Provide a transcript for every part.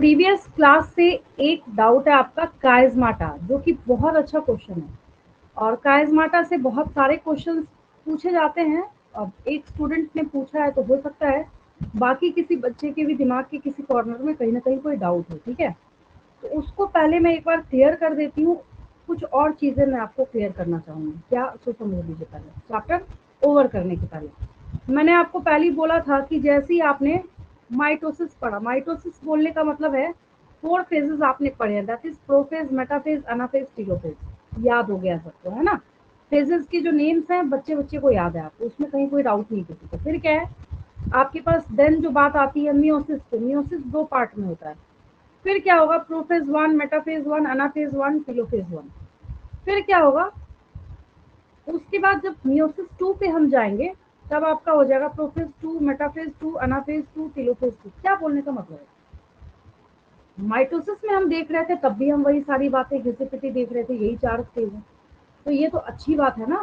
Previous class से एक doubt है आपका काइज़माटा, जो कि बहुत अच्छा क्वेश्चन है और काइज़माटा से बहुत सारे क्वेश्चंस पूछे जाते हैं। अब एक स्टूडेंट ने पूछा है तो हो सकता है बाकी किसी बच्चे के भी दिमाग के किसी कॉर्नर में कहीं ना कहीं कोई डाउट हो, ठीक है। तो उसको पहले मैं एक बार क्लियर कर देती हूँ। कुछ और चीज़ें मैं आपको क्लियर करना चाहूँगी, क्या उसको समझ लीजिए। पहले चैप्टर ओवर करने के पहले मैंने आपको पहले ही बोला था कि जैसे ही आपने माइटोसिस पढ़ा, माइटोसिस बोलने का मतलब है 4 फेजेस आपने पढ़े हैं, that is prophase, metaphase, anaphase, telophase. याद हो गया सबको, है ना। फेजेस के जो नेम्स हैं बच्चे बच्चे को याद है आपको, उसमें कहीं कोई डाउट नहीं किसी को। फिर क्या है आपके पास, देन जो बात आती है मियोसिस पे। मियोसिस 2 पार्ट में होता है। फिर क्या होगा, प्रोफेज 1, मेटाफेज 1, एनाफेज 1, टेलोफेज 1। फिर क्या होगा, उसके बाद जब मियोसिस 2 पे हम जाएंगे तब आपका हो जाएगा प्रोफेज 2, मेटाफेज 2, एनाफेज 2, टेलोफेज 2। क्या बोलने का मतलब है, माइटोसिस में हम देख रहे थे तब भी हम वही सारी बातें घिसे पिटी देख रहे थे, यही 4 स्टेज है। तो ये तो अच्छी बात है ना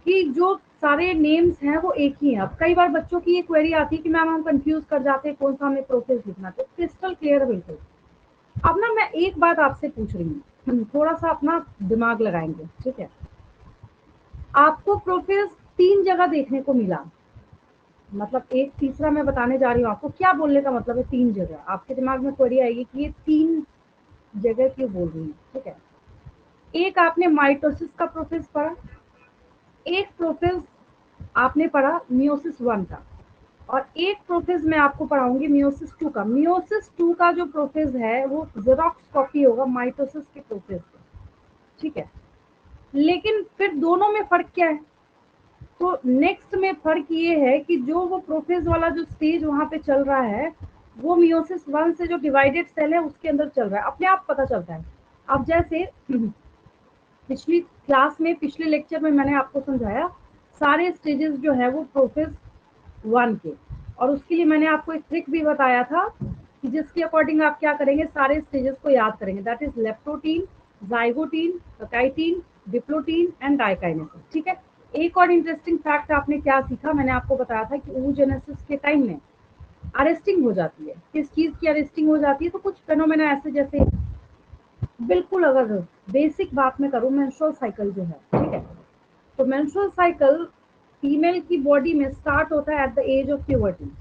कि जो सारे नेम्स हैं वो एक ही हैं। अब कई बार बच्चों की ये क्वेरी आती है कि मैम हम कंफ्यूज कर जाते हैं कौन सा हमें प्रोसेस लिखना, तो क्रिस्टल क्लियर बिल्कुल। अब ना मैं एक बात आपसे पूछ रही हूँ, थोड़ा सा अपना दिमाग लगाएंगे, ठीक है। आपको प्रोफेस 3 जगह देखने को मिला, मतलब एक तीसरा मैं बताने जा रही हूँ आपको। क्या बोलने का मतलब है 3 जगह? आपके दिमाग में क्वेरी आएगी कि ये 3 जगह क्यों बोल रही है, ठीक है। एक आपने माइटोसिस का प्रोसेस पढ़ा, एक प्रोसेस आपने पढ़ा मियोसिस 1 का, और एक प्रोसेस मैं आपको पढ़ाऊंगी मियोसिस 2 का। मियोसिस 2 का जो प्रोसेस है वो जेरॉक्स कॉपी होगा माइटोसिस के प्रोसेस से, ठीक है। लेकिन फिर दोनों में फर्क क्या है? तो नेक्स्ट में फर्क ये है कि जो वो प्रोफेज वाला जो स्टेज वहां पे चल रहा है वो मियोसिस 1 से जो डिवाइडेड सेल है उसके अंदर चल रहा है, अपने आप पता चलता है। अब जैसे पिछली क्लास में, पिछले लेक्चर में मैंने आपको समझाया सारे स्टेजेस जो है वो प्रोफेज 1 के, और उसके लिए मैंने आपको एक ट्रिक भी बताया था कि जिसके अकॉर्डिंग आप क्या करेंगे, सारे स्टेजेस को याद करेंगे, that is leptotene, zygotene, pachytene, diplotene and diakinesis, ठीक है। एक और इंटरेस्टिंग फैक्ट आपने क्या सीखा, मैंने आपको बताया था कि oogenesis के टाइम में अरेस्टिंग हो जाती है। किस चीज की अरेस्टिंग हो जाती है? तो कुछ फेनोमेना ऐसे, जैसे बिल्कुल अगर बेसिक बात में करूँ, मेंस्ट्रुअल साइकिल जो है, ठीक है। तो मेंस्ट्रुअल साइकिल फीमेल की बॉडी में स्टार्ट होता है at the age of puberty,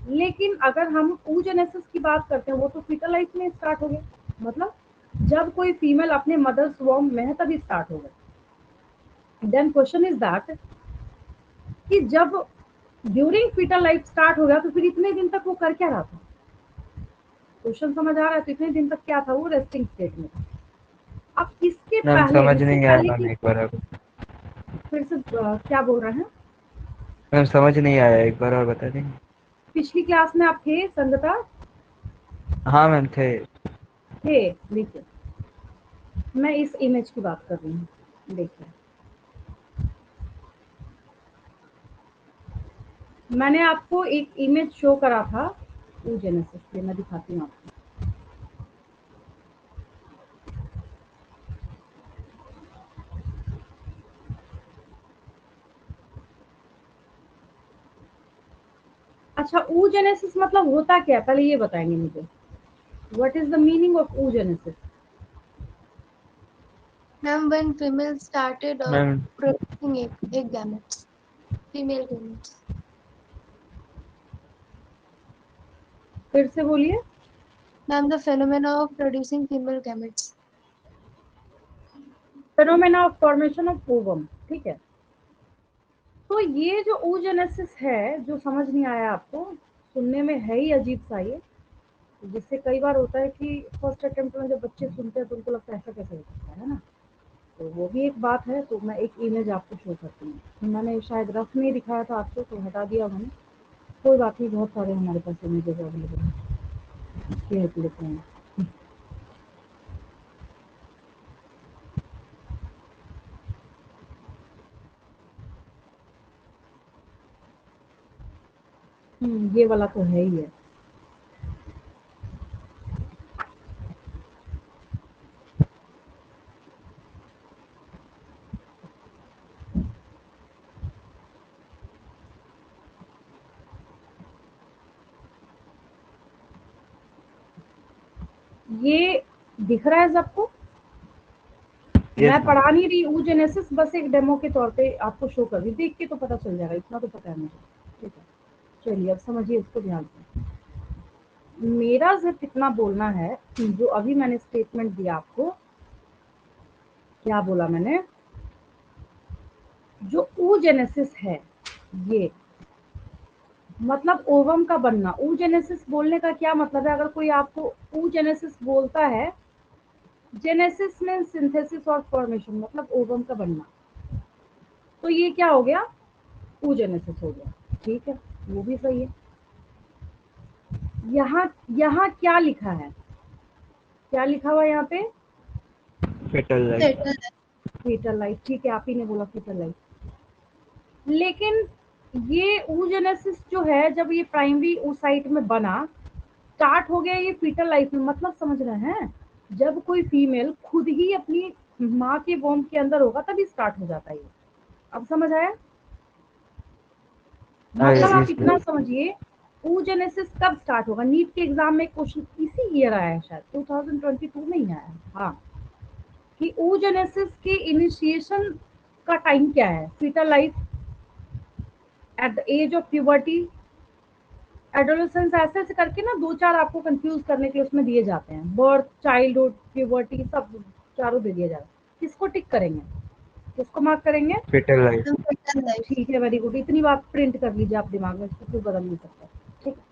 लेकिन अगर हम oogenesis की बात करते हैं वो तो फीटल लाइफ में स्टार्ट हो गया, मतलब जब कोई फीमेल अपने मदर्स वॉर्म में है तभी स्टार्ट हो गया। देन क्वेश्चन इज दैट कि जब ड्यूरिंग फीटल लाइफ स्टार्ट हो गया तो फिर इतने दिन तक वो कर क्या रहा था? क्वेश्चन समझ आ रहा है? तो इतने दिन तक क्या था, वो रेस्टिंग स्टेट में था। अब इसके मैम पहले, समझ जिससे नहीं आया पहले मैम, की, एक बार अब। फिर से क्या बोल रहे हैं? मैम समझ नहीं आया, एक बार और बता देंगे? पिछली क्लास में आप थे संगता? हाँ मैम थे। थे, देखिए मैं इस इमेज की बात कर रही हूँ, देखिए मैंने आपको एक इमेज शो करा था oogenesis पे, मैं दिखाती हूँ आपको। अच्छा, oogenesis मतलब होता क्या है पहले ये बताएंगे मुझे, what is the meaning of oogenesis? Ma'am, when female started ma'am producing egg gametes, female gametes. फिर से बोलिए। Ma'am, the phenomena of producing female gametes. Phenomena of formation of ovum, ठीक है। तो ये जो oogenesis है, जो समझ नहीं आया आपको, सुनने में है ही अजीब सा ये, जिससे कई बार होता है कि फर्स्ट अटेम्प्ट में जब बच्चे सुनते हैं तो उनको लगता है ऐसा कैसे हो सकता है ना। तो वो भी एक बात है। तो मैं एक इमेज आपको शो करती हूँ, मैंने शायद रफ नहीं दिखाया था आपको तो हटा दिया मैंने, कोई बात नहीं, बहुत सारे हमारे पास इमेजेस अवेलेबल हैं, देख लेते हैं। ये वाला तो है ही है। ये दिख रहा है सबको? यस मैं मैम। पढ़ा नहीं रही oogenesis, बस एक डेमो के तौर पे आपको शो कर रही, देख के तो पता चल जाएगा, इतना तो पता है मुझे। ठीक है, चलिए अब समझिए इसको ध्यान से। मेरा सिर्फ इतना बोलना है कि जो अभी मैंने स्टेटमेंट दिया आपको, क्या बोला मैंने, जो oogenesis है ये मतलब ओवम का बनना। oogenesis बोलने का क्या मतलब है? अगर कोई आपको oogenesis बोलता है, जेनेसिस में सिंथेसिस और फॉर्मेशन, मतलब ओवम का बनना, तो ये क्या हो गया? oogenesis हो गया। ठीक है, वो भी सही है। यहाँ यहाँ क्या लिखा है? क्या लिखा हुआ है यहाँ पे? Fetal life. Fetal fetal life. ठीक है, आप ही ने बोला फीटल लाइफ। लेकिन ये oogenesis जो है, जब ये प्राइमरी oocyte में बना, स्टार्ट हो गया ये फीटल लाइफ में, मतलब समझ रहे हैं, जब कोई फीमेल खुद ही अपनी माँ के वोम के अंदर होगा तभी स्टार्ट हो जाता है ये। अब समझ आया? मतलब आप यस इतना मैम। समझिए, oogenesis कब स्टार्ट होगा? नीट के एग्जाम में क्वेश्चन इसी ईयर आया है, शायद 2022 में ही आया है, हाँ, कि oogenesis के इनिशिएशन का टाइम क्या है? Fetal life, at the age of puberty, adolescence, ऐसे ऐसे करके ना दो चार आपको कंफ्यूज करने के लिए उसमें दिए जाते हैं, बर्थ, चाइल्डहुड, प्यूबर्टी, सब चारों दे दिया जाता है। किसको टिक करेंगे? किसको मार्क करेंगे? Fetal life. Fetal life. ठीक है, वेरी गुड। इतनी बात प्रिंट कर लीजिए आप दिमाग में, इसको कोई बदल नहीं सकता। ठीक है,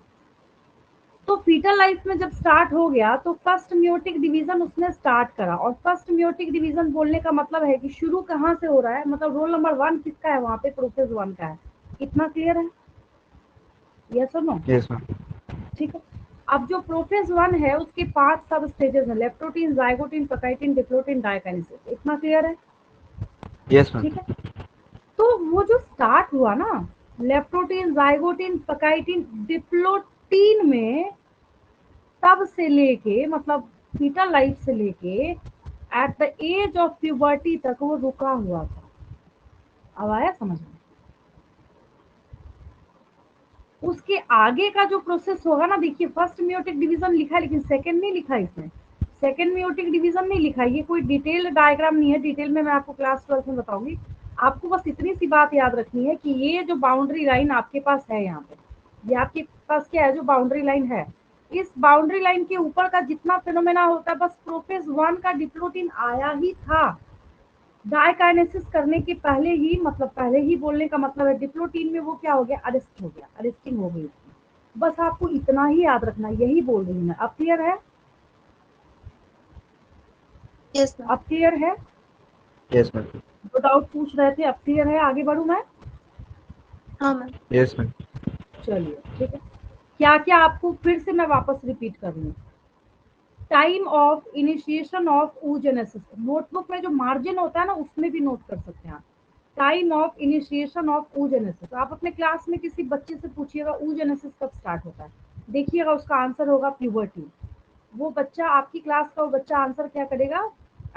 तो फीटल लाइफ में जब स्टार्ट हो गया तो फर्स्ट म्योटिक डिवीजन उसने स्टार्ट करा। और फर्स्ट म्योटिक डिवीजन बोलने का मतलब है कि शुरू कहाँ से हो रहा है, मतलब रोल नंबर 1 किसका है वहां पे? प्रोफेज 1 का है। इतना क्लियर है? यस और नो? Yes ma'am. ठीक है, अब जो प्रोफेज 1 है उसके 5 सब स्टेजेस हैं, लेप्टोटीन, जाइगोटीन, पकाइटिन, डिप्लोटीन, डायकाइनेसिस। इतना क्लियर है? Yes ma'am. ठीक है, तो वो जो स्टार्ट हुआ ना, लेप्टोटीन, जाइगोटीन, पकाइटिन, डिप्लोटीन में, तब से लेके मतलब फीटल लाइफ से लेके at the age of puberty तक वो रुका हुआ था। अब आया समझ में? उसके आगे का जो प्रोसेस होगा ना, देखिए फर्स्ट मियोटिक डिवीजन लिखा है लेकिन सेकंड नहीं लिखा है इसमें। सेकंड मियोटिक डिवीजन नहीं लिखा है, ये कोई डिटेल डायग्राम नहीं है, डिटेल में मैं आपको क्लास 12 में बताऊंगी। आपको बस इतनी सी बात याद रखनी है कि ये जो बाउंड्री लाइन आपके पास है यहाँ पे, ये आपके पास क्या है? जो बाउंड्री लाइन है, इस बाउंड्री लाइन के ऊपर का जितना फिनोमेना होता है, बस प्रोफेज 1 का डिप्लोटीन आया ही था। डायकाइनेसिस करने के पहले ही, मतलब पहले ही बोलने का मतलब है डिप्लोटीन में वो क्या हो गया? अरेस्ट हो गया, अरेस्टिंग हो गई उसकी। बस आपको इतना ही याद रखना, यही बोल रही हूँ मैं। अब क्लियर है? Yes ma'am. अब क्लियर है? Yes ma'am. जो डाउट पूछ रहे थे, अब क्लियर है? आगे बढ़ू मैं? हाँ मैम। Yes ma'am. चलिए ठीक है, क्या क्या आपको फिर से मैं वापस रिपीट कर रही हूँ। Time of initiation of oogenesis, notebook में जो मार्जिन होता है ना उसमें भी नोट कर सकते हैं आप। Time of initiation of oogenesis, आप अपने क्लास में किसी बच्चे से पूछिएगा oogenesis कब स्टार्ट होता है, देखिएगा उसका आंसर होगा प्यूबर्टी। वो बच्चा, आपकी क्लास का वो बच्चा आंसर क्या करेगा?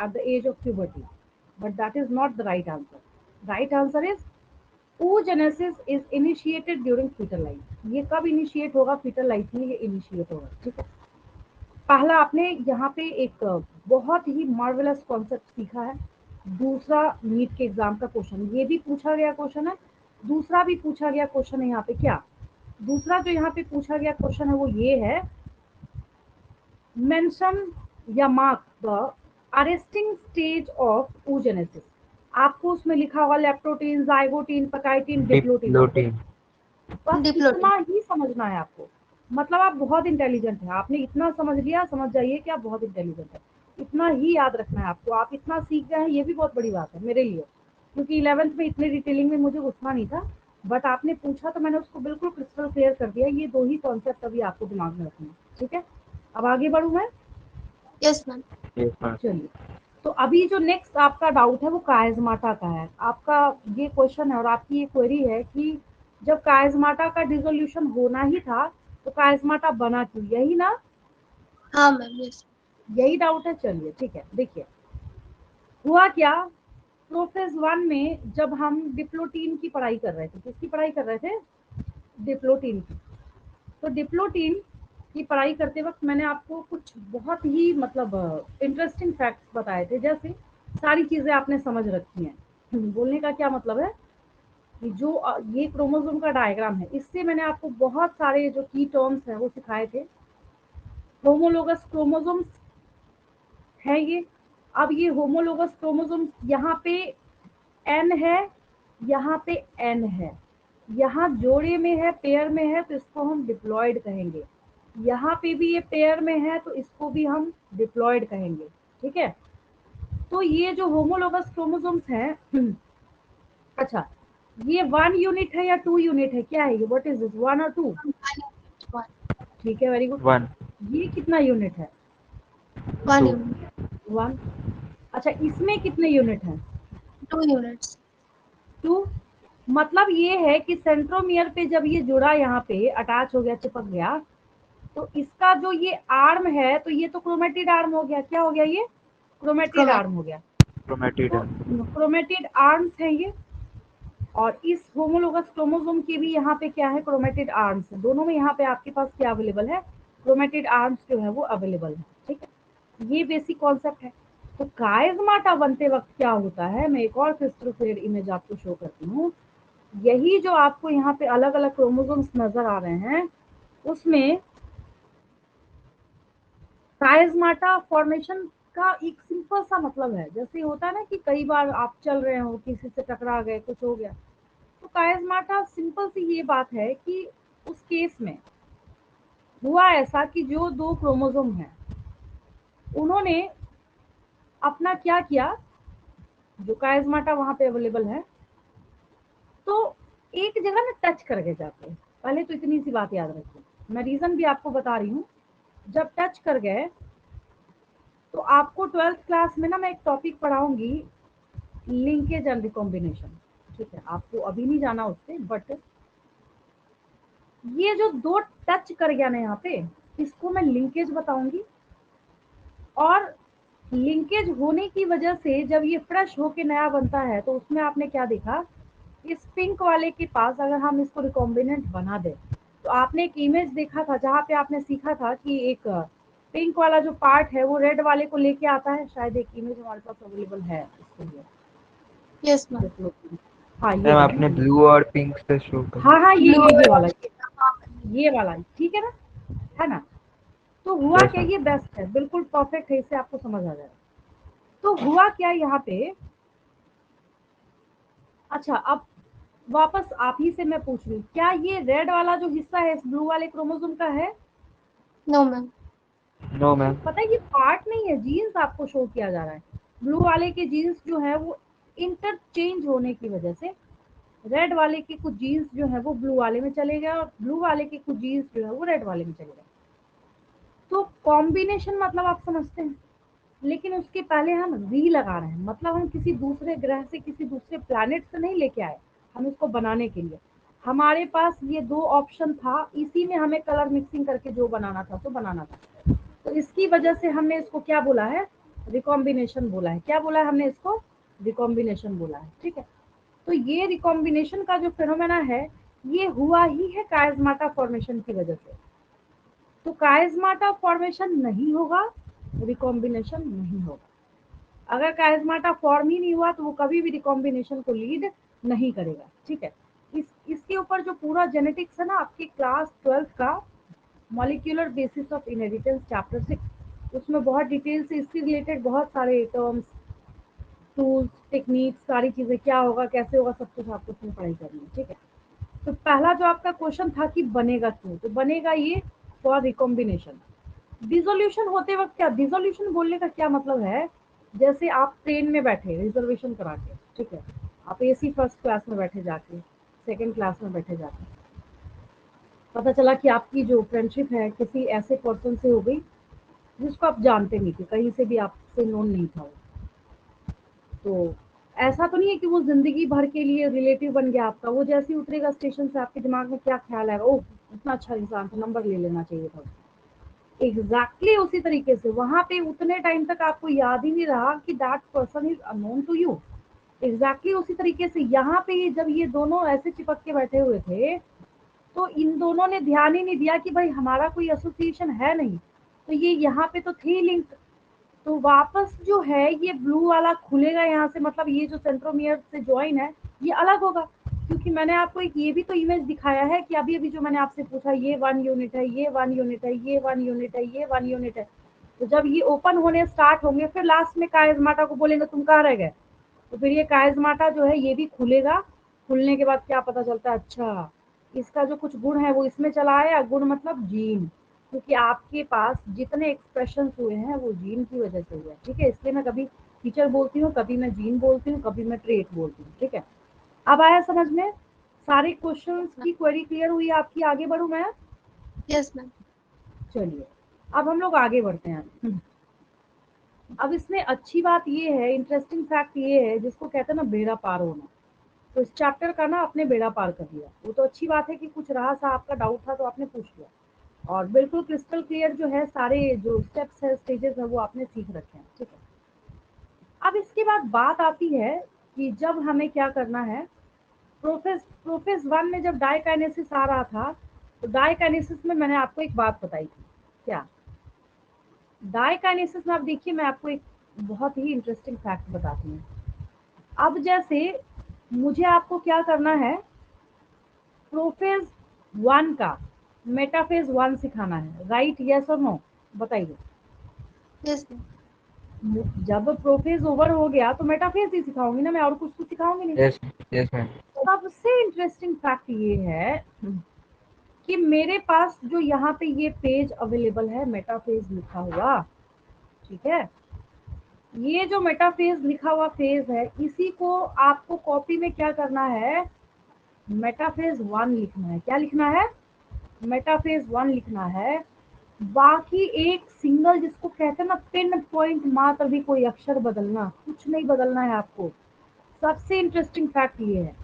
At the age of puberty. But that is not the right answer. Right answer is oogenesis is initiated during fetal life. ये कब इनिशिएट होगा? फीटल लाइफ में ये इनिशिएट होगा। ठीक है, पहला आपने यहाँ पे एक बहुत ही मार्वेलस कॉन्सेप्ट सीखा है। दूसरा नीट के एग्जाम का क्वेश्चन, ये भी पूछा गया क्वेश्चन है, दूसरा भी पूछा गया क्वेश्चन है यहाँ पे। क्या दूसरा जो यहाँ पे पूछा गया क्वेश्चन है वो ये है, मेंशन या mark the arresting stage of oogenesis। आपको उसमें लिखा होगा लेप्टोटीन, जाइगोटीन, पकाइटिन, डिप्लोटीन। आपको डिप्लोटीन। बस डिप्लोटीन। इतना ही समझना है आपको। मतलब आप बहुत इंटेलिजेंट हैं, आपने इतना समझ लिया, समझ जाइए कि आप बहुत इंटेलिजेंट हैं। इतना ही याद रखना है आपको। आप इतना सीख गए हैं, ये भी बहुत बड़ी बात है मेरे लिए, क्योंकि 11th में इतनी डिटेलिंग में मुझे घुसना नहीं था। बट आपने पूछा तो मैंने उसको बिल्कुल क्रिस्टल क्लियर कर दिया। ये दो ही कॉन्सेप्ट अभी आपको दिमाग में रखना है। ठीक है, अब आगे बढ़ूँ मैं? Yes ma'am. Yes ma'am. चलिए, तो अभी जो नेक्स्ट आपका डाउट है वो कायस्माटा का है। आपका ये क्वेश्चन है और आपकी ये क्वेरी है कि जब कायस्माटा का डिसोल्यूशन होना ही था तो कायस्माटा बना क्यों? यही ना? हाँ मैम। यस। यही डाउट है। चलिए ठीक है, देखिए हुआ क्या। प्रोफेज 1 में जब हम डिप्लोटीन की पढ़ाई कर रहे थे, किसकी पढ़ाई कर रहे थे? डिप्लोटीन की। तो डिप्लोटीन कि पढ़ाई करते वक्त मैंने आपको कुछ बहुत ही मतलब इंटरेस्टिंग फैक्ट्स बताए थे, जैसे सारी चीज़ें आपने समझ रखी हैं। बोलने का क्या मतलब है कि जो ये क्रोमोसोम का डायग्राम है, इससे मैंने आपको बहुत सारे जो की टर्म्स हैं वो सिखाए थे। होमोलोगस क्रोमोसोम्स है ये। अब ये होमोलोगस क्रोमोसोम्स यहाँ पे एन है, यहाँ पे एन है, यहाँ जोड़े में है, पेयर में है, तो इसको हम डिप्लॉयड कहेंगे। यहाँ पे भी ये पेयर में है तो इसको भी हम डिप्लॉयड कहेंगे। ठीक है, तो ये जो होमोलोगस क्रोमोसोम्स हैं अच्छा, ये 1 यूनिट है या 2 यूनिट है, क्या है ये, व्हाट इज दिस, 1 और 2? One. ठीक है, वेरी गुड। 1, ये कितना यूनिट है? 1 2, unit. 1। अच्छा, इसमें कितने यूनिट हैं? 2 units. 2। मतलब ये है कि सेंट्रोमियर पे जब ये जुड़ा, यहाँ पे अटैच हो गया, चिपक गया, तो इसका जो ये आर्म है, तो ये तो क्रोमेटिड आर्म हो गया। क्या हो गया ये? Chromatid Chromatin. आर्म हो गया। क्रोमेटिड तो है। क्रोमेटिड आर्म्स हैं ये, और इस होमोलोगस क्रोमोसोम की भी यहाँ पे क्या है, क्रोमेटिड आर्म्स है। दोनों में यहाँ पे आपके पास क्या अवेलेबल है, क्रोमेटिड आर्म्स जो है वो अवेलेबल है। ठीक है, ये बेसिक कॉन्सेप्ट है। तो कायस्माटा बनते वक्त क्या होता है, मैं एक और क्रिस्टल क्लियर इमेज आपको शो करती हूँ। यही जो आपको यहाँ पे अलग अलग क्रोमोसोम्स नजर आ रहे हैं, उसमें कायस्माटा फॉर्मेशन का एक सिंपल सा मतलब है। जैसे होता है ना कि कई बार आप चल रहे हो, किसी से टकरा गए, कुछ हो गया, तो कायस्माटा सिंपल सी ये बात है कि उस केस में हुआ ऐसा कि जो दो क्रोमोसोम हैं, उन्होंने अपना क्या किया, जो कायस्माटा वहां पे अवेलेबल है, तो एक जगह ना टच कर गए जाके। पहले तो इतनी सी बात याद रखिए, मैं रीजन भी आपको बता रही हूँ। जब टच कर गए तो आपको 12th क्लास में ना मैं एक टॉपिक पढ़ाऊंगी, लिंकेज एंड रिकॉम्बिनेशन। ठीक है, आपको अभी नहीं जाना उससे, बट ये जो दो टच कर गया ना यहाँ पे, इसको मैं लिंकेज बताऊंगी। और लिंकेज होने की वजह से जब ये फ्रेश होके नया बनता है, तो उसमें आपने क्या देखा, इस पिंक वाले के पास अगर हम इसको रिकॉम्बिनेंट बना दें, तो आपने एक इमेज देखा था जहाँ पे आपने सीखा था कि एक पिंक वाला जो पार्ट है वो रेड वाले को लेके आता है। शायद एक इमेज हमारे पास अवेलेबल है इसके लिए। Yes, ma'am. देख लो। हाँ, ये मैम है आपने ना। ब्लू और पिंक से शो कर। हाँ हाँ, ये Blue ये और वाला, orange. ये वाला, ठीक है ना, है ना। तो हुआ यस क्या, मैम। ये बेस्ट है, बिल्कुल परफेक्ट है, इससे आपको समझ आ जाएगा। तो हुआ क्या यहाँ पे, अच्छा अब वापस आप ही से मैं पूछ रही हूँ, क्या ये रेड वाला जो हिस्सा है इस ब्लू वाले क्रोमोसोम का है? No, ma'am. No ma'am. पता है ये पार्ट नहीं है, जीन्स आपको शो किया जा रहा है। ब्लू वाले के जीन्स जो है वो इंटरचेंज होने की वजह से रेड वाले के कुछ जीन्स जो है वो ब्लू वाले में चले गए, और ब्लू वाले के कुछ जीन्स जो है वो रेड वाले में चले गए। तो कॉम्बिनेशन मतलब आप समझते हैं, लेकिन उसके पहले हम री लगा रहे हैं, मतलब हम किसी दूसरे ग्रह से, किसी दूसरे प्लैनेट से नहीं लेके आए हम इसको बनाने के लिए। हमारे पास ये दो ऑप्शन था, इसी में हमें कलर मिक्सिंग करके जो बनाना था तो बनाना था। तो इसकी वजह से हमने इसको क्या बोला है, रिकॉम्बिनेशन बोला है। क्या बोला है हमने इसको, रिकॉम्बिनेशन बोला है। ठीक है, तो ये रिकॉम्बिनेशन का जो फिनोमेना है, ये हुआ ही है कायस्माटा फॉर्मेशन की वजह से। तो कायस्माटा फॉर्मेशन नहीं होगा, रिकॉम्बिनेशन नहीं होगा। अगर कायस्माटा फॉर्म ही नहीं हुआ तो वो कभी भी रिकॉम्बिनेशन को लीड नहीं करेगा। ठीक है, इसके ऊपर जो पूरा जेनेटिक्स है ना, आपके क्लास 12th का molecular basis of inheritance chapter 6, उसमें बहुत डिटेल से इससे रिलेटेड बहुत सारे टर्म्स, टूल्स, टेक्निक्स, सारी चीजें, क्या होगा, कैसे होगा, सब कुछ आपको उसमें पढ़ाई करनी है। ठीक है, तो पहला जो आपका क्वेश्चन था कि बनेगा क्यों, तो बनेगा ये फॉर रिकॉम्बिनेशन। डिसोल्यूशन होते वक्त क्या, डिसोल्यूशन बोलने का क्या मतलब है, जैसे आप ट्रेन में बैठे रिजर्वेशन करा के, ठीक है, आप एसी फर्स्ट क्लास में बैठे जाके, सेकंड क्लास में बैठे जाके, पता चला कि आपकी जो फ्रेंडशिप है किसी ऐसे पर्सन से हो गई जिसको आप जानते नहीं थे, कहीं से भी आपसे नोन नहीं था वो। तो ऐसा तो नहीं है कि वो जिंदगी भर के लिए रिलेटिव बन गया आपका। वो जैसे ही उतरेगा स्टेशन से, आपके दिमाग में क्या ख्याल आएगा, ओह इतना अच्छा इंसान था, नंबर ले लेना चाहिए था। एग्जैक्टली उसी तरीके से वहां पे उतने टाइम तक आपको याद ही नहीं रहा कि that person is unknown to you. Exactly उसी तरीके से यहाँ पे जब ये दोनों ऐसे चिपक के बैठे हुए थे, तो इन दोनों ने ध्यान ही नहीं दिया कि भाई हमारा कोई एसोसिएशन है नहीं, तो ये यहाँ पे तो थी लिंक। तो वापस जो है ये ब्लू वाला खुलेगा यहाँ से, मतलब ये जो सेंट्रोमियर से ज्वाइन है ये अलग होगा, क्योंकि मैंने आपको एक ये भी तो इमेज दिखाया है कि अभी अभी जो मैंने आपसे पूछा, ये 1 यूनिट है, ये 1 यूनिट है, ये 1 यूनिट है, ये 1 यूनिट है। तो जब ये ओपन होने स्टार्ट होंगे फिर लास्ट में कायस्माटा को बोलेंगे तुम कहाँ रह गए, तो फिर ये कायस्माटा जो है ये भी खुलेगा। खुलने के बाद क्या पता चलता है, अच्छा इसका जो कुछ गुण है वो इसमें चला आया, गुण मतलब जीन, क्योंकि आपके पास जितने एक्सप्रेशन हुए हैं वो जीन की वजह से हुए हैं, ठीक है। इसलिए मैं कभी फीचर बोलती हूँ, कभी मैं जीन बोलती हूँ, कभी मैं ट्रेट बोलती हूँ, ठीक है। अब आया समझ में, सारे क्वेश्चंस की क्वेरी क्लियर हुई आपकी, आगे बढ़ूं मैं? Yes ma'am. चलिए अब हम लोग आगे बढ़ते हैं। अब इसमें अच्छी बात ये है, इंटरेस्टिंग फैक्ट ये है, जिसको कहते हैं ना बेड़ा पार होना, तो इस चैप्टर का ना आपने बेड़ा पार कर दिया। वो तो अच्छी बात है कि कुछ रहा सा आपका डाउट था तो आपने पूछ लिया, और बिल्कुल क्रिस्टल क्लियर जो है सारे जो स्टेप्स है, स्टेजेस है, वो आपने सीख रखे हैं, ठीक है। अब इसके बाद बात आती है कि जब हमें क्या करना है। प्रोफेस 1 में जब डाइकाइनेसिस आ रहा था, तो डाइकाइनेसिस में मैंने आपको एक बात बताई थी, क्या डाइकाइनेसिस में, आप देखिए मैं आपको एक बहुत ही इंटरेस्टिंग फैक्ट बताती हूँ। अब जैसे मुझे आपको क्या करना है, प्रोफेज 1 का मेटाफेज 1 सिखाना है, राइट, यस और नो, बताइए। Yes ma'am. जब प्रोफेज ओवर हो गया तो मेटाफेज ही सिखाऊंगी ना मैं, और कुछ तो सिखाऊंगी नहीं। Yes, yes, ma'am. सबसे इंटरेस्टिंग फैक्ट ये है कि मेरे पास जो यहाँ पे ये पेज अवेलेबल है मेटाफेज लिखा हुआ, ठीक है, ये जो मेटाफेज लिखा हुआ फेज है, इसी को आपको कॉपी में क्या करना है, मेटाफेज 1 लिखना है। क्या लिखना है, मेटाफेज 1 लिखना है। बाकी एक सिंगल, जिसको कहते हैं ना पिन पॉइंट मात्र भी कोई अक्षर बदलना, कुछ नहीं बदलना है आपको। सबसे इंटरेस्टिंग फैक्ट ये है,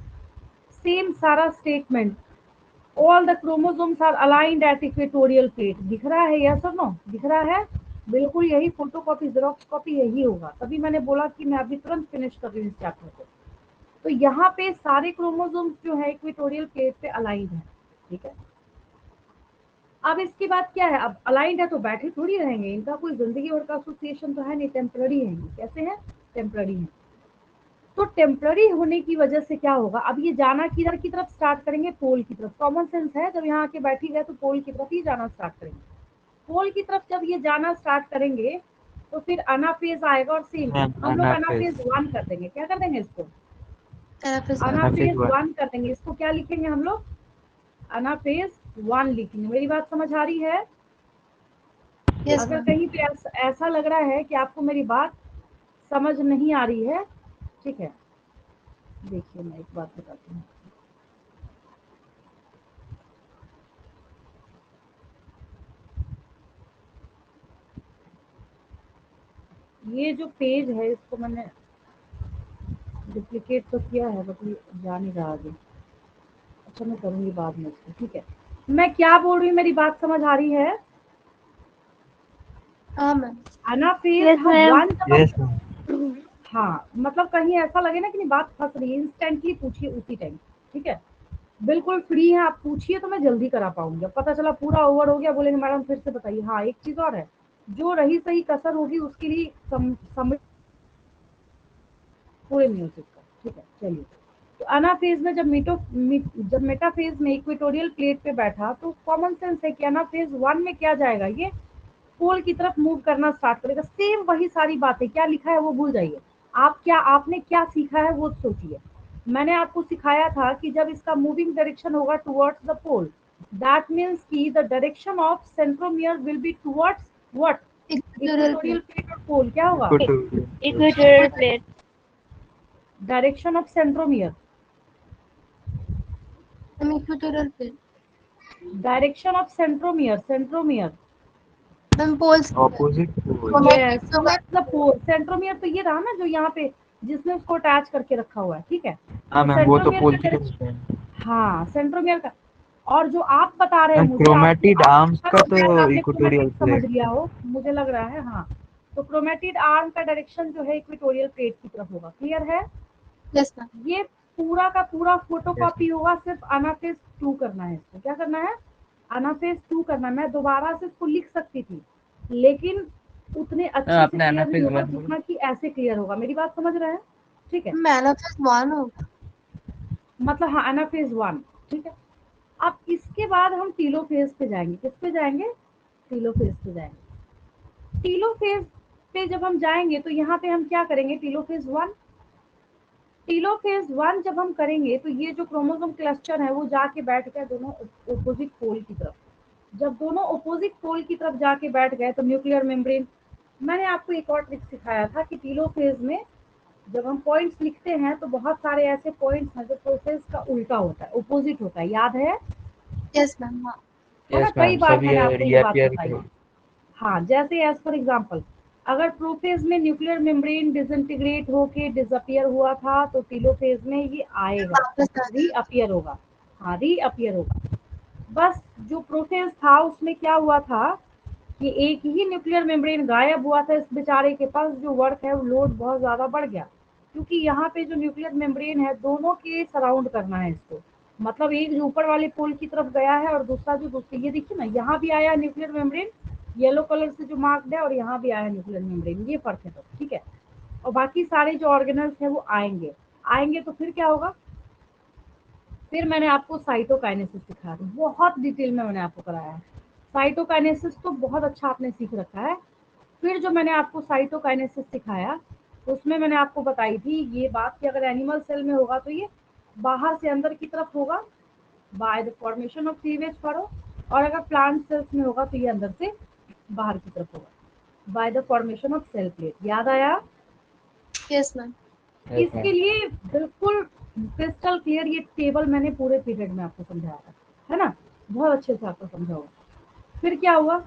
सेम सारा statement, all the chromosomes are aligned at equatorial plate, दिख रहा है यस और नो, दिख रहा है, बिल्कुल यही फोटोकॉपी जेरोक्स कॉपी यही होगा, तभी मैंने बोला कि मैं अभी तुरंत फिनिश कर रही हूँ इस चैप्टर को। तो यहाँ पे सारे क्रोमोसोम्स जो है इक्वेटोरियल प्लेट पे अलाइंड है, ठीक है। अब इसके बाद क्या है, अब अलाइंड है तो बैठे थोड़ी रहेंगे, इनका कोई जिंदगी और का एसोसिएशन तो है नहीं, टेम्पररी है, कैसे है, टेम्पररी है। तो टेम्पररी होने की वजह से क्या होगा, अब ये जाना किधर की तरफ स्टार्ट करेंगे, पोल की तरफ। कॉमन सेंस है, जब यहाँ आके बैठी गए तो पोल की तरफ ही जाना स्टार्ट करेंगे। पोल की तरफ जब ये जाना स्टार्ट करेंगे तो फिर अनाफेज आएगा, और सेम Ma'am, हम लोग anaphase. अनाफेज 1 कर देंगे। क्या कर देंगे इसको, एनाफेज 1। Anaphase अनाफेज 1. 1 कर देंगे। इसको क्या लिखेंगे हम लोग, अनाफेज 1 लिखेंगे। मेरी बात समझ आ रही है? यस अगर मैम। कहीं पे ऐसा लग रहा है कि आपको मेरी बात समझ नहीं आ रही है, ठीक है, देखिए मैं एक बात बताती हूँ। ये जो पेज है इसको मैंने डुप्लीकेट तो किया है, बट ये जा नहीं रहा आगे। अच्छा मैं करूँगी बाद में इसको, ठीक है। मैं क्या बोल रही हूँ, मेरी बात समझ आ रही है? हाँ मैम। अनाफेज यस हम मैम। 1 जब Yes, ma'am. हाँ, मतलब कहीं ऐसा लगे ना कि नहीं बात फंस रही है, इंस्टेंटली पूछिए उसी टाइम, ठीक है। बिल्कुल फ्री है, आप पूछिए तो मैं जल्दी करा पाऊंगी। अब पता चला पूरा ओवर हो गया, बोलेंगे मैडम फिर से बताइए। हाँ एक चीज और है, जो रही सही कसर होगी उसके लिए समय पूरे म्यूजिक का, ठीक है। चलिए, तो अनाफेज में जब मेटाफेज में इक्वेटोरियल प्लेट पे बैठा, तो कॉमन सेंस है कि अनाफेज 1 में क्या जाएगा, ये पोल की तरफ मूव करना स्टार्ट करेगा। सेम वही सारी बातें, क्या लिखा है वो भूल जाइए। आपने क्या सीखा है वो सोचिए। मैंने आपको सिखाया था कि जब इसका मूविंग डायरेक्शन होगा towards the pole, that means कि the direction of centromere will be towards what, equatorial equatorial plate. Plate और पोल, क्या होगा, Equatorial. Yes. Equatorial plate. Direction of centromere, ma'am equatorial plate. Direction of centromere, centromere, ma'am poles की तरफ। Opposite pole. Yes, तो ma'am towards the pole. Centromere तो ये रहा ना जो यहाँ पे, जिसने उसको अटैच करके रखा हुआ है, ठीक है। हाँ तो मैम, वो तो सेंट्रोमियर पोल का की डायरेक्शन, तरफ है. हाँ सेंट्रोमियर का। और जो आप बता रहे हैं मैम, मुझे, आपको क्रोमेटिड आर्म्स का तो शायद आपने इक्वेटोरियल क्रोमेटिड समझ प्लेट. लिया हो, मुझे लग रहा है। हाँ, तो क्रोमेटिड आर्म का डायरेक्शन जो है इक्वेटोरियल प्लेट की तरफ होगा, क्लियर है? Yes ma'am. ये पूरा का पूरा yes, फोटोकॉपी होगा, सिर्फ अनाफेज 2 करना है इसको। क्या करना है? अनाफेज 2 करना है। मैं दोबारा से इसको लिख सकती थी, लेकिन उतने मैम अच्छे से आपने क्लियर नहीं एनाफेज होगा 1 बोला। जितना कि ऐसे क्लियर होगा। मेरी बात समझ रहे हैं? ठीक है, मैनोफेज 1 होगा। मतलब हाँ अनाफेज 1। ठीक है, अब इसके बाद हम टीलोफेज पे जाएंगे। किस पे जाएंगे? टीलोफेज पे जाएंगे। टीलोफेज पे जब हम जाएंगे तो यहाँ पे हम क्या करेंगे? टीलोफेज 1, टीलोफेज 1 जब हम करेंगे तो ये जो क्रोमोसोम क्लस्टर है वो जाके बैठ गए दोनों ओपोजिट पोल की तरफ। जब दोनों ओपोजिट पोल की तरफ जाके बैठ गए तो न्यूक्लियर मेम्ब्रेन, मैंने आपको एक और ट्रिक सिखाया था कि टीलोफेज में जब हम पॉइंट्स लिखते हैं तो बहुत सारे ऐसे पॉइंट्स हैं जो प्रोसेस का उल्टा होता है, ओपोजिट होता है, याद है? Yes ma'am. हाँ। है ना, यस कई मैम, बार सब मैंने ये आपको ये बात रीअपियर बताई के। है। हाँ, जैसे एज फॉर एग्जांपल, अगर प्रोफेज में न्यूक्लियर मेम्ब्रेन डिसइंटीग्रेट होके डिसअपियर हुआ था तो टीलोफेज में ये आएगा, वापस आ जाए। रीअपियर होगा। हाँ, रीअपियर होगा। बस जो प्रोफेज था उसमें क्या हुआ था कि एक ही न्यूक्लियर मेम्ब्रेन गायब हुआ था, इस बेचारे के पास जो वर्क है वो लोड बहुत ज्यादा बढ़ गया, क्योंकि यहाँ पे जो न्यूक्लियर मेम्ब्रेन है दोनों के सराउंड करना है इसको। मतलब एक जो ऊपर वाले पोल की तरफ गया है और दूसरा जो दूसरी, ये देखिए ना, यहाँ भी आया न्यूक्लियर मेम्ब्रेन येलो कलर से जो मार्क्ड है, और यहाँ भी आया न्यूक्लियर मेम्ब्रेन, ये फर्क है। तो ठीक है, और बाकी सारे जो ऑर्गेनल्स है वो आएंगे। आएंगे तो फिर क्या होगा? फिर मैंने आपको साइटोकाइनेसिस सिखाया था, बहुत डिटेल में मैंने आपको कराया है। साइटोकाइनेसिस तो बहुत अच्छा आपने सीख रखा है। फिर जो मैंने आपको साइटोकाइनेसिस सिखाया उसमें मैंने आपको बताई थी ये बात कि अगर एनिमल सेल में होगा तो ये बाहर से अंदर की तरफ होगा, by the formation of cleavage furrow, और अगर प्लांट सेल्स में होगा तो ये अंदर से बाहर की तरफ होगा, by the formation of cell plate. याद आया? Yes ma'am. यस इसके मैम। लिए बिल्कुल क्रिस्टल क्लियर ये टेबल मैंने पूरे पीरियड में आपको समझाया था, है ना? बहुत अच्छे से आपको समझाऊंगा। फिर क्या हुआ?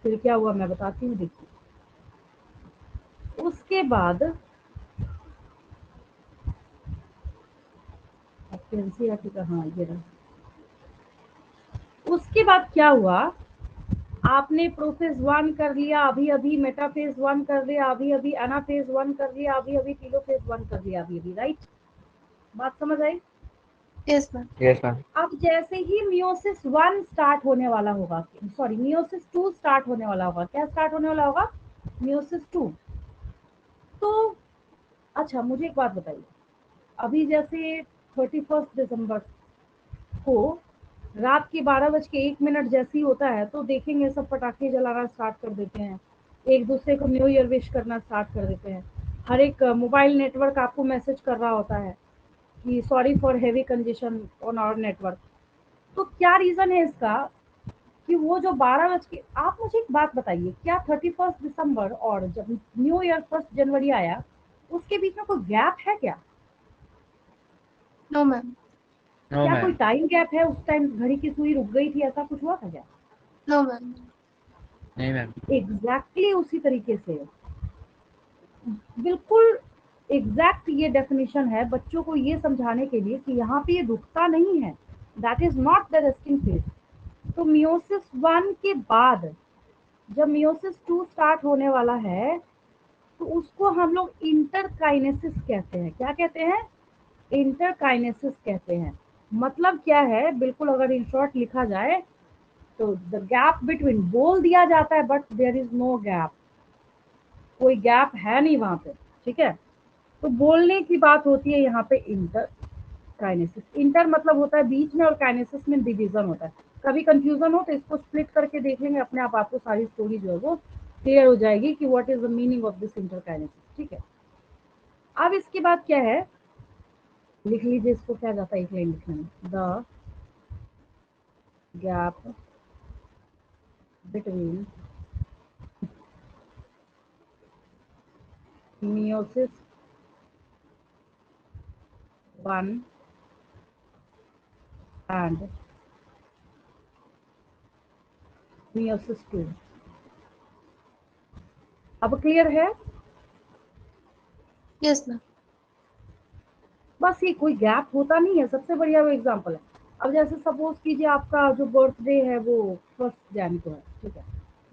फिर क्या हुआ मैं बताती हूँ, देखिए। उसके बाद एनसीईआरटी का, हाँ ये रहा। उसके बाद क्या हुआ? आपने प्रोफेज 1 कर लिया अभी अभी, मेटाफेज 1 कर लिया अभी अभी, एनाफेज 1 कर लिया अभी अभी, टीलोफेज 1 कर लिया अभी अभी, राइट? बात समझ आई? Yes ma'am. Yes ma'am. अब जैसे ही मियोसिस 1 स्टार्ट होने वाला होगा, सॉरी मियोसिस 2 स्टार्ट होने वाला होगा, क्या स्टार्ट होने वाला होगा? मियोसिस 2। तो अच्छा मुझे एक बात बताइए, अभी जैसे 31 दिसंबर को रात के 12:01 जैसे ही होता है तो देखेंगे सब पटाखे जलाना स्टार्ट कर देते हैं, एक दूसरे को न्यू ईयर विश करना स्टार्ट कर देते हैं। हर एक मोबाइल नेटवर्क आपको मैसेज कर रहा होता है कि sorry for heavy congestion on our network. तो क्या रीजन है इसका कि वो जो 12 बज के, आप मुझे एक बात बताइए, क्या 31 दिसंबर और जब न्यू ईयर 1 जनवरी आया उसके बीच में कोई गैप है क्या? No ma'am. नो क्या कोई मैम। टाइम गैप है? उस टाइम घड़ी की सुई रुक गई थी, ऐसा कुछ हुआ था क्या? No ma'am. नहीं मैम। एग्जैक्टली उसी तरीके से, बिल्कुल एग्जैक्ट ये डेफिनेशन है बच्चों को ये समझाने के लिए कि यहाँ पे ये रुकता नहीं है, that is not the resting phase. तो मियोसिस 1 के बाद जब मियोसिस 2 स्टार्ट होने वाला है तो उसको हम लोग इंटरकाइनेसिस कहते हैं। क्या कहते हैं? इंटरकाइनेसिस कहते हैं। मतलब क्या है, बिल्कुल अगर इन शॉर्ट लिखा जाए तो द गैप बिटवीन बोल दिया जाता है but there is no gap, कोई गैप है नहीं वहां पे। ठीक है, तो बोलने की बात होती है यहाँ पे इंटर काइनेसिस। इंटर मतलब होता है बीच में और काइनेसिस में डिवीजन होता है। कभी कंफ्यूजन हो तो इसको स्प्लिट करके देख लेंगे, अपने आप आपको सारी स्टोरी जो है वो क्लियर हो जाएगी कि what is the meaning of this inter kinesis. ठीक है, अब इसके बाद क्या है, लिख लीजिए इसको, क्या जाता है एक लाइन लिखने में, the gap between meiosis 1 and meiosis 2। अब क्लियर है? Yes ma'am. बस ये कोई गैप होता नहीं है, सबसे बढ़िया वो एग्जांपल है। अब जैसे सपोज कीजिए आपका जो बर्थडे है वो 1 जन को है, ठीक है,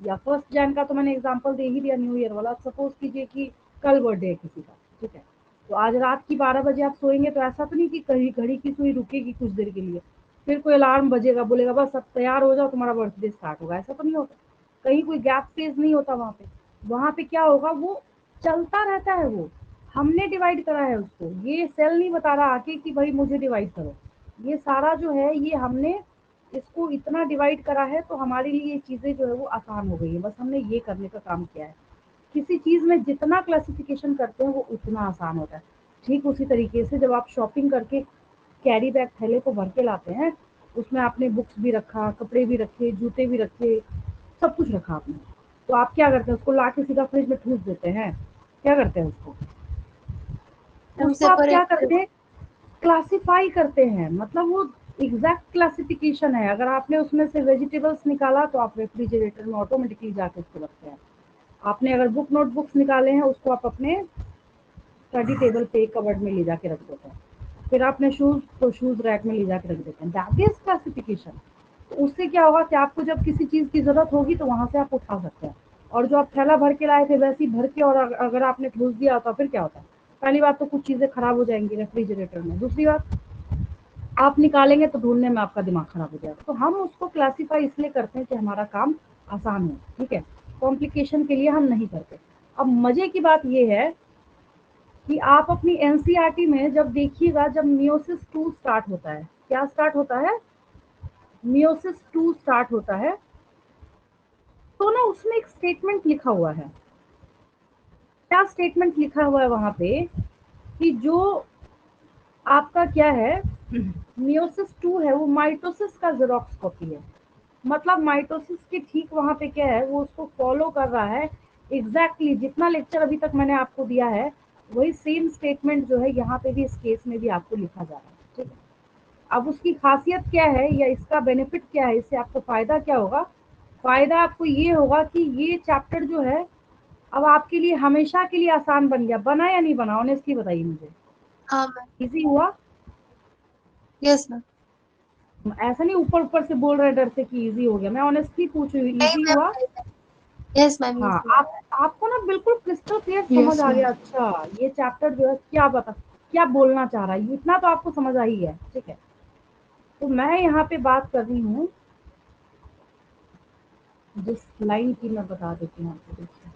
या 1 जन का तो मैंने एग्जांपल दे ही दिया न्यू ईयर वाला। सपोज कीजिए कि कल बर्थडे है किसी का, ठीक है, तो आज रात की 12 बजे आप सोएंगे तो ऐसा तो नहीं कि कहीं घड़ी की सुई रुकेगी कुछ देर के लिए, फिर कोई अलार्म बजेगा, बोलेगा बस अब तैयार हो जाओ तुम्हारा बर्थडे स्टार्ट होगा, ऐसा तो नहीं होता। कहीं कोई गैप फेज नहीं होता वहाँ पे। वहाँ पे क्या होगा, वो चलता रहता है। वो हमने डिवाइड करा है उसको, ये सेल नहीं बता रहा आके कि भाई मुझे डिवाइड करो। ये सारा जो है ये हमने इसको इतना डिवाइड करा है, तो हमारे लिए ये चीज़ें जो है वो आसान हो गई है। बस हमने ये करने का काम किया है। किसी चीज़ में जितना क्लासिफिकेशन करते हैं वो उतना आसान होता है। ठीक उसी तरीके से जब आप शॉपिंग करके कैरी बैग थैले को भर के लाते हैं, उसमें आपने बुक्स भी रखा, कपड़े भी रखे, जूते भी रखे, सब कुछ रखा आपने, तो आप क्या करते हैं, उसको ला के सीधा फ्रिज में ठूस देते हैं, क्या करते हैं उसको, हम उसको आप क्या सेपरेट करते हैं, क्लासिफाई करते हैं। मतलब वो एग्जैक्ट क्लासिफिकेशन है। अगर आपने उसमें से वेजिटेबल्स निकाला तो आप रेफ्रिजरेटर में ऑटोमेटिकली जाके उसको रखते हैं। आपने अगर बुक नोटबुक्स निकाले हैं उसको आप अपने स्टडी टेबल पे कवर्ड में ले जाके रख देते हैं। फिर आपने शूज तो शूज रैक में ले जाके रख देते हैं। That is classification. तो उससे क्या होगा कि आपको जब किसी चीज की जरूरत होगी तो वहां से आप उठा सकते हैं। और जो आप थैला भर के लाए थे वैसे ही भर के, और अगर आपने ठूस दिया होता फिर क्या होता है। पहली बात तो कुछ चीजें खराब हो जाएंगी रेफ्रिजरेटर में, दूसरी बात आप निकालेंगे तो ढूंढने में आपका दिमाग खराब हो जाएगा। तो हम उसको क्लासीफाई इसलिए करते हैं कि हमारा काम आसान हो, ठीक है, कॉम्प्लिकेशन के लिए हम नहीं करते। अब मजे की बात यह है कि आप अपनी एनसीईआरटी में जब देखिएगा, जब मियोसिस 2 स्टार्ट होता है, क्या स्टार्ट होता है, मियोसिस 2 स्टार्ट होता है, तो ना उसमें एक स्टेटमेंट लिखा हुआ है। क्या स्टेटमेंट लिखा हुआ है वहां पे, कि जो आपका क्या है, मियोसिस 2 है वो माइटोसिस का जेरोक्स कॉपी है। मतलब माइटोसिस के ठीक वहां पे क्या है, वो उसको फॉलो कर रहा है एग्जैक्टली जितना लेक्चर अभी तक मैंने आपको दिया है, वही सेम स्टेटमेंट जो है यहाँ पे भी इस केस में भी आपको लिखा जा रहा है, ठीक है। अब उसकी खासियत क्या है या इसका बेनिफिट क्या है, इससे आपको फायदा क्या होगा, फायदा आपको ये होगा कि ये चैप्टर जो है अब आपके लिए हमेशा के लिए आसान बन गया। बना या नहीं बना, ऑनेस्टली बताइए मुझे, हाँ मैम, इजी हुआ? यस मैम, ऐसा नहीं ऊपर ऊपर से बोल रहे डर से कि इजी हो गया, मैं ऑनेस्टली पूछ रही हूँ, नहीं इजी हुआ? मैम, यस मैम, हाँ, यस मैम, आपको ना बिल्कुल क्रिस्टल क्लियर समझ यस आ मैम। गया। अच्छा, ये चैप्टर जो है क्या बता, क्या बोलना चाह रहा है, इतना तो आपको समझ आ ही है, ठीक है। तो मैं यहाँ पे बात कर रही हूँ जिस लाइन की, मैं बता देती हूँ आपको, देखिए।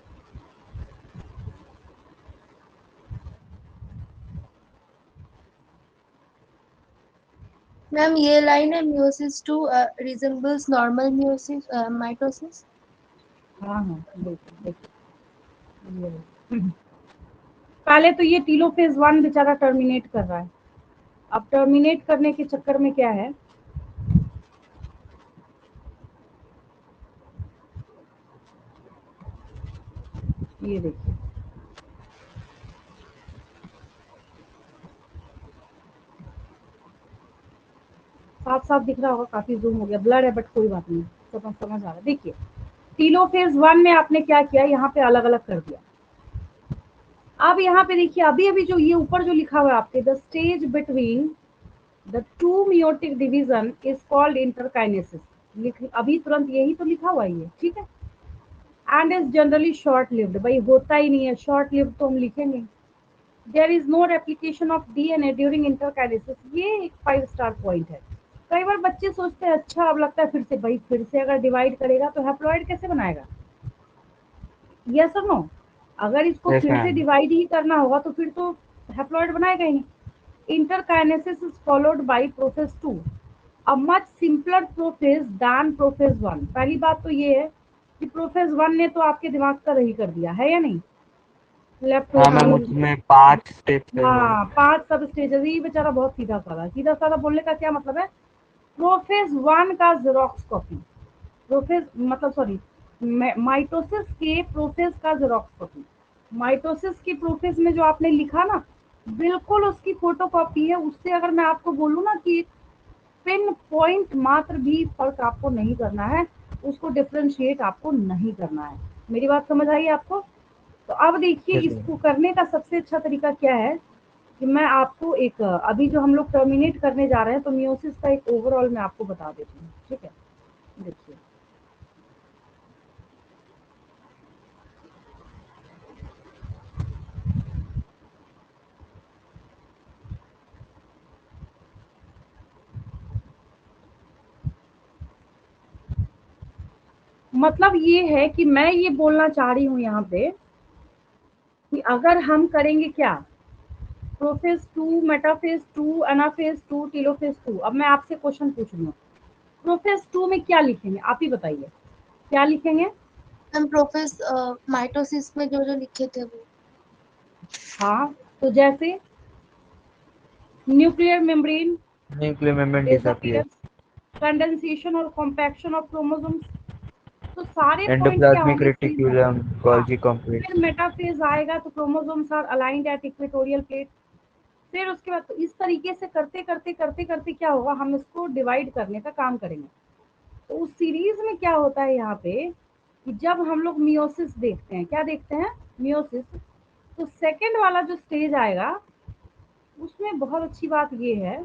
मैम ये लाइन है, meiosis two resembles normal meiosis mitosis. हाँ हाँ, देखिए देखिए, पहले तो ये टीलोफेज 1 बेचारा टर्मिनेट कर रहा है। अब टर्मिनेट करने के चक्कर में क्या है, ये देखिए, साफ साफ दिख रहा होगा, काफी जूम हो गया, ब्लर है बट कोई बात नहीं, समझ आ रहा है। देखिए, टीलोफेज 1 में आपने क्या किया, यहाँ पे अलग अलग कर दिया। अब यहाँ पे देखिए, अभी अभी जो ये ऊपर जो लिखा हुआ है आपके, the stage between the two meiotic division is called interkinesis, अभी तुरंत यही तो लिखा हुआ है ये, ठीक है। And is generally short lived, भाई होता ही नहीं है शॉर्ट लिव्ड, तो हम लिखेंगे। There is no replication of DNA during interkinesis, ये एक 5 स्टार पॉइंट है। कई बार बच्चे सोचते हैं अच्छा अब लगता है फिर से, भाई फिर से अगर डिवाइड करेगा तो हैप्लॉइड कैसे बनाएगा, यस और नो। अगर इसको यस फिर से मैम। डिवाइड ही करना होगा तो फिर तो हैप्लॉइड बनाएगा ही नहीं। Interkinesis is followed by process 2, a much simpler process than process 1। पहली बात तो ये है कि प्रोसेस 1 ने तो आपके दिमाग का रही कर दिया है या नहीं, लेफ्ट हाँ होगा मैम, ये, उसमें 5 स्टेप्स है वो। हाँ 5 सब स्टेजेस, ये बेचारा बहुत सीधा साधा, सीधा साधा बोलने का क्या मतलब है, प्रोफेज 1 का जेरोक्स कॉपी, प्रोफेज मतलब सॉरी, माइटोसिस के प्रोफेज का जेरोक्स कॉपी, माइटोसिस की प्रोफेज में जो आपने लिखा ना, बिल्कुल उसकी फोटो कॉपी है। उससे अगर मैं आपको बोलूँ ना कि पिन पॉइंट मात्र भी फर्क आपको नहीं करना है, उसको डिफ्रेंशिएट आपको नहीं करना है। मेरी बात समझ आई आपको? तो अब देखिए, यस मैम। इसको करने का सबसे अच्छा तरीका क्या है कि मैं आपको एक, अभी जो हम लोग टर्मिनेट करने जा रहे हैं, तो मियोसिस का एक ओवरऑल मैं आपको बता देती हूँ, ठीक है। देखिए, मतलब ये है कि मैं ये बोलना चाह रही हूँ यहाँ पे कि अगर हम करेंगे क्या, प्रोफेज 2, मेटाफेज 2, एनाफेज 2, टेलोफेज 2। अब मैं आपसे क्वेश्चन पूछ रही हूँ, प्रोफेज 2 में क्या लिखेंगे, आप ही बताइए क्या लिखेंगे। हम प्रोफेस माइटोसिस में जो जो लिखे थे वो। हाँ, तो जैसे nuclear membrane Nuclear membrane disappear, disappears. Condensation और कॉम्पैक्शन ऑफ क्रोमोसोम्स, तो सारे पॉइंट क्या Endoplasmic होंगे, सेम होंगे। reticulum, हाँ, Golgi complex. फिर मेटाफेज आएगा तो chromosomes are aligned at equatorial plate. फिर उसके बाद तो इस तरीके से करते करते करते करते क्या होगा, हम इसको डिवाइड करने का काम करेंगे। तो उस सीरीज में क्या होता है यहाँ पे कि जब हम लोग मियोसिस देखते हैं, क्या देखते हैं, मियोसिस, तो सेकंड वाला जो स्टेज आएगा उसमें बहुत अच्छी बात ये है,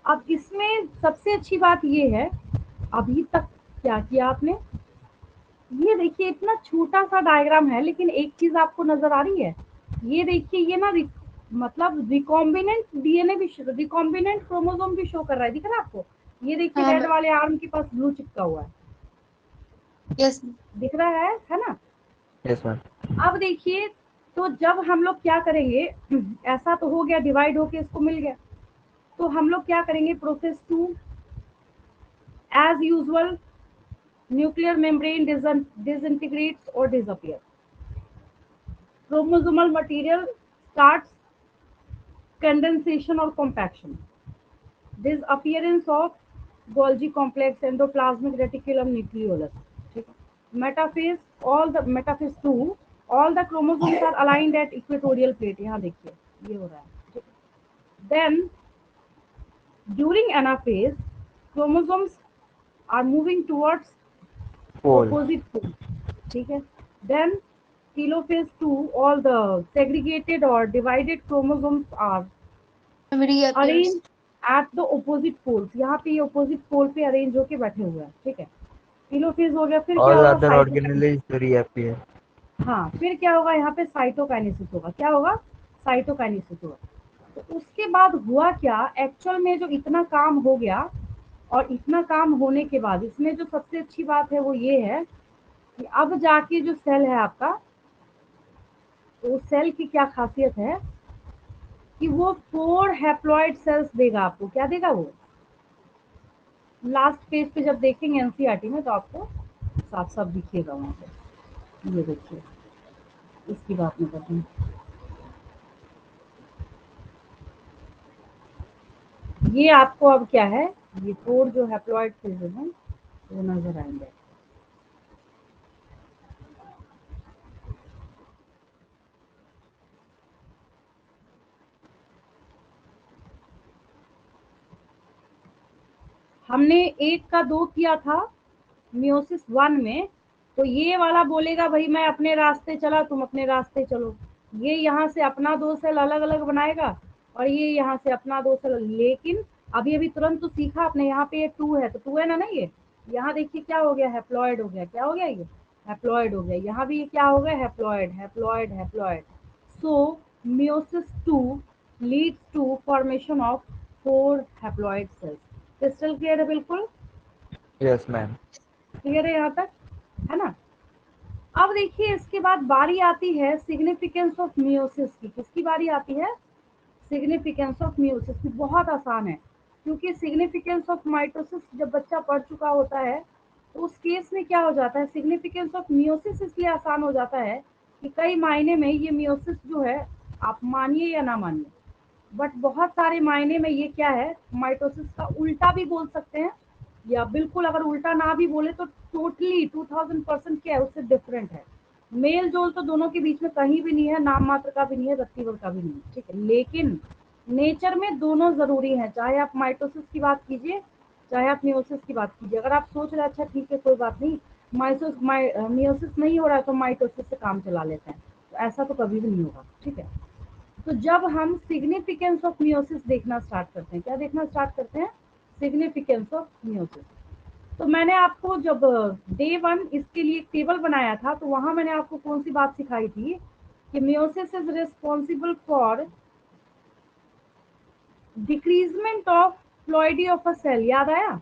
अब इसमें सबसे अच्छी बात ये है, अभी तक क्या किया आपने, ये देखिए इतना छोटा सा डायग्राम है, लेकिन एक चीज आपको नजर आ रही है, ये देखिए ये ना मतलब रिकॉम्बिनेंट डीएनए भी, रिकॉम्बिनेंट क्रोमोसोम भी शो कर रहा है, दिख रहा है आपको, ये देखिए हाँ रेड वाले आर्म के पास ब्लू चिपका हुआ है, यस। दिख रहा है ना। Yes, ma'am. अब देखिए, तो जब हम लोग क्या करेंगे, ऐसा तो हो गया डिवाइड होके इसको मिल गया, तो हम लोग क्या करेंगे, process 2 as usual nuclear membrane disintegrates or disappear, chromosomal material starts condensation or compaction, disappearance of Golgi complex, endoplasmic reticulum, nucleolus, ठीक है। Metaphase, all the metaphase 2, all the chromosomes are aligned at equatorial plate, यहाँ देखिए ये हो रहा है, ठीक है। Then during anaphase, chromosomes are moving towards Pole. opposite pole, ठीक है। Then telophase 2, all the segregated or divided chromosomes are reappears. Arrange at the opposite poles, यहाँ पे ये ऑपोजिट पोल पे अरेंज होके बैठे हुए हैं, ठीक है। टेलोफेज हो गया, फिर क्या All होगा, other साइटोकाइनेसिस। organelles reappear. हाँ, फिर क्या होगा, यहाँ पे साइटोकाइनेसिस होगा, क्या होगा, साइटोकाइनेसिस होगा। तो उसके बाद हुआ क्या, एक्चुअल में जो इतना काम हो गया, और इतना काम होने के बाद इसमें जो सबसे अच्छी बात है वो ये है कि अब जाके जो सेल है आपका, तो उस सेल की क्या खासियत है कि वो 4 हैप्लॉइड सेल्स देगा आपको, क्या देगा वो, लास्ट पेज पे जब देखेंगे एनसीईआरटी में तो आपको साफ साफ दिखेगा वहाँ पे, ये देखिए इसकी बात मैं करती हूँ, ये आपको अब क्या है, ये 4 जो हैप्लॉइड सेल्स हैं वो नजर आएंगे। हमने 1 का 2 किया था मियोसिस 1 में, तो ये वाला बोलेगा भाई मैं अपने रास्ते चला, तुम अपने रास्ते चलो, ये यहाँ से अपना 2 सेल अलग अलग बनाएगा और ये यहाँ से अपना 2 सेल, लेकिन अभी अभी तुरंत तो सीखा आपने, यहाँ पे ये 2 है तो 2 है ना ये, यहाँ देखिए क्या हो गया, हैप्लॉइड हो गया, क्या हो गया ये, हैप्लॉइड हो गया, यहाँ भी ये क्या हो गया, haploid haploid haploid. So meiosis 2 leads to formation of 4 haploid cells. Crystal clear है, बिल्कुल Yes, ma'am. क्लियर है यहाँ तक, है ना। अब देखिए इसके बाद बारी आती है सिग्निफिकेंस ऑफ मियोसिस की, किसकी बारी आती है, सिग्निफिकेंस ऑफ मियोसिस की। बहुत आसान है, क्योंकि सिग्निफिकेंस ऑफ माइटोसिस जब बच्चा पढ़ चुका होता है तो उस केस में क्या हो जाता है, सिग्निफिकेंस ऑफ मियोसिस इसलिए आसान हो जाता है कि कई मायने में ये मियोसिस जो है, आप मानिए या ना मानिए, बट बहुत सारे मायने में ये क्या है, माइटोसिस का उल्टा भी बोल सकते हैं, या बिल्कुल अगर उल्टा ना भी बोले तो टोटली 2000% क्या है, उससे डिफरेंट है। मेल जोल तो दोनों के बीच में कहीं भी नहीं है, नाम मात्र का भी नहीं है, रत्ती भर का भी नहीं है, ठीक है। लेकिन नेचर में दोनों जरूरी है, चाहे आप माइटोसिस की बात कीजिए चाहे आप मियोसिस की बात कीजिए। अगर आप सोच रहे हैं अच्छा ठीक है कोई बात नहीं, मियोसिस नहीं हो रहा है तो माइटोसिस से काम चला लेते हैं, तो ऐसा तो कभी भी नहीं होगा, ठीक है। तो जब हम सिग्निफिकेंस ऑफ मियोसिस देखना स्टार्ट करते हैं, क्या देखना स्टार्ट करते हैं? Significance of meiosis. तो मैंने आपको जब डे 1 इसके लिए एक टेबल बनाया था, तो वहां मैंने आपको कौन सी बात सिखाई थी कि meiosis is responsible for decreasement of fluidity of a cell. याद आया?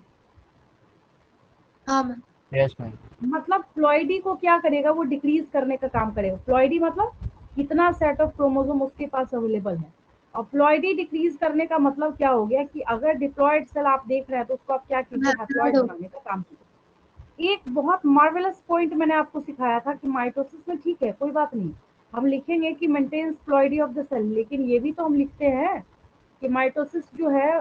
हाँ मैम। Yes, ma'am. मतलब फ्लूइडी को क्या करेगा? वो डिक्रीज करने का काम करेगा। फ्लूइडी मतलब कितना सेट ऑफ क्रोमोसोम उसके पास अवेलेबल है। और फ्लूइडी डिक्रीज करने का मतलब क्या हो गया कि अगर डिप्लॉयड सेल आप देख रहे हैं तो उसको आप क्या कीजिए? हैप्लॉयड बनाने का काम कीजिए। एक बहुत मार्वेलस पॉइंट मैंने आपको सिखाया था कि माइटोसिस में ठीक है, कोई बात नहीं, हम लिखेंगे कि मेंटेन्स फ्लूइडी ऑफ द सेल, लेकिन ये भी तो हम लिखते हैं कि माइटोसिस जो है